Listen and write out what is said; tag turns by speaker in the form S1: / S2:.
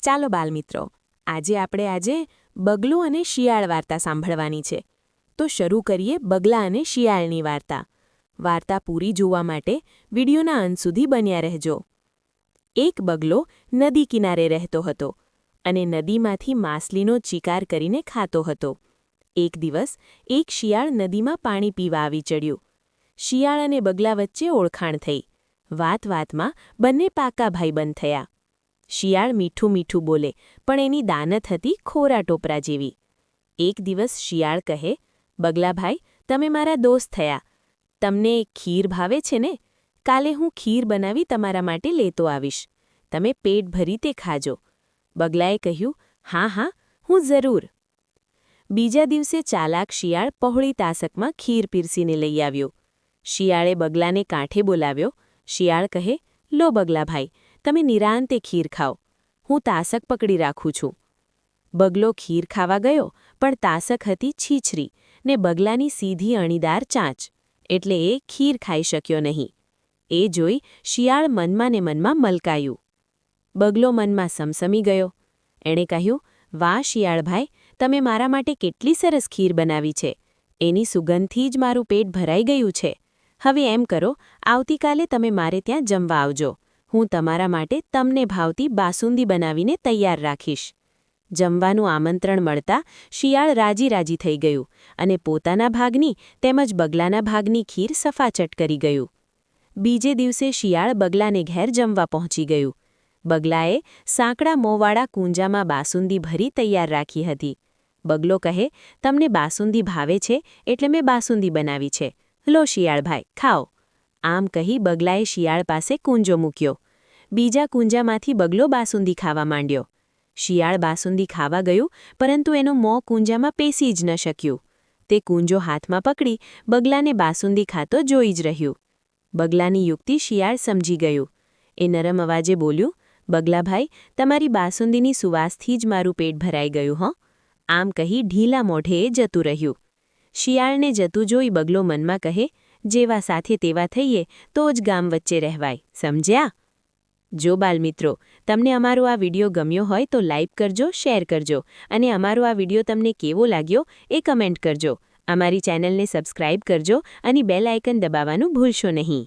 S1: ચાલો બાલમિત્રો, આજે બગલું અને શિયાળ વાર્તા સાંભળવાની છે. તો શરૂ કરીએ બગલા અને શિયાળની વાર્તા. વાર્તા પૂરી જોવા માટે વિડીયોના અંત સુધી બન્યા રહેજો. એક બગલો નદી કિનારે રહેતો હતો અને નદીમાંથી માછલીનો શિકાર કરીને ખાતો હતો. એક દિવસ એક શિયાળ નદીમાં પાણી પીવા આવી ચડ્યું. શિયાળ અને બગલા વચ્ચે ઓળખાણ થઈ. વાત-વાતમાં બંને પાકા ભાઈબંધ થયા. શિયાળ મીઠું મીઠું બોલે, પણ એની દાનત હતી ખોરા ટોપરા જેવી. એક દિવસ શિયાળ કહે, બગલાભાઈ, તમે મારા દોસ્ત થયા. તમને ખીર ભાવે છે ને? કાલે હું ખીર બનાવી તમારા માટે લેતો આવીશ. તમે પેટ ભરી તે ખાજો. બગલાએ કહ્યું, હા હા, હું જરૂર. બીજા દિવસે ચાલાક શિયાળ પહોળી તાસકમાં ખીર પીરસીને લઈ આવ્યો. શિયાળે બગલાને કાંઠે બોલાવ્યો. શિયાળ કહે, લો બગલાભાઈ, તમે નિરાંતે ખીર ખાઓ. હું તાસક પકડી રાખું છું. બગલો ખીર ખાવા ગયો, પણ તાસક હતી છીછરી ને બગલાની સીધી અણીદાર ચાંચ, એટલે એ ખીર ખાઈ શક્યો નહીં. એ જોઈ શિયાળ મનમાં ને મનમાં મલકાયું. બગલો મનમાં સમસમી ગયો. એણે કહ્યું, વાહ શિયાળભાઈ, તમે મારા માટે કેટલી સરસ ખીર બનાવી છે. એની સુગંધથી જ મારું પેટ ભરાઈ ગયું છે. હવે એમ કરો, આવતીકાલે તમે મારે ત્યાં જમવા આવજો. હું તમારા માટે તમને ભાવતી બાસુંદી બનાવીને તૈયાર રાખીશ. જમવાનું આમંત્રણ મળતા શિયાળ રાજી થઈ ગયું અને પોતાના ભાગની તેમજ બગલાના ભાગની ખીર સફાચટ કરી ગયું. બીજે દિવસે શિયાળ બગલાને ઘેર જમવા પહોંચી ગયું. બગલાએ સાંકડા મોંવાળા કૂંજામાં બાસુંદી ભરી તૈયાર રાખી હતી. બગલો કહે, તમને બાસુંદી ભાવે છે એટલે મેં બાસુંદી બનાવી છે. લો શિયાળભાઈ, ખાઓ. આમ કહી બગલાએ શિયાળ પાસે કૂંજો મૂક્યો. બીજા કૂંજામાંથી બગલો બાસુંદી ખાવા માંડ્યો. શિયાળ બાસુંદી ખાવા ગયું, પરંતુ એનું મોં કૂંજામાં પેસી જ ન શક્યું. તે કૂંજો હાથમાં પકડી બગલાને બાસુંદી ખાતો જોઈ જ રહ્યું. બગલાની યુક્તિ શિયાળ સમજી ગયું. એ નરમ અવાજે બોલ્યું, બગલાભાઈ, તમારી બાસુંદીની સુવાસથી જ મારું પેટ ભરાઈ ગયું હો. આમ કહી ઢીલા મોઢે એ જતું રહ્યું. શિયાળને જતું જોઈ બગલો મનમાં કહે, જેવા સાથે તેવા થઈએ તો જ ગામ વચ્ચે રહેવાય, સમજ્યા? જો બાલમિત્રો, તમને અમારો આ વિડીયો ગમ્યો હોય તો લાઈક કરજો, શેર કરજો અને અમારો આ વિડીયો તમને કેવો લાગ્યો એ કમેન્ટ કરજો. અમારી ચેનલને સબસ્ક્રાઇબ કરજો અને બેલ આઇકન દબાવવાનું ભૂલશો નહીં.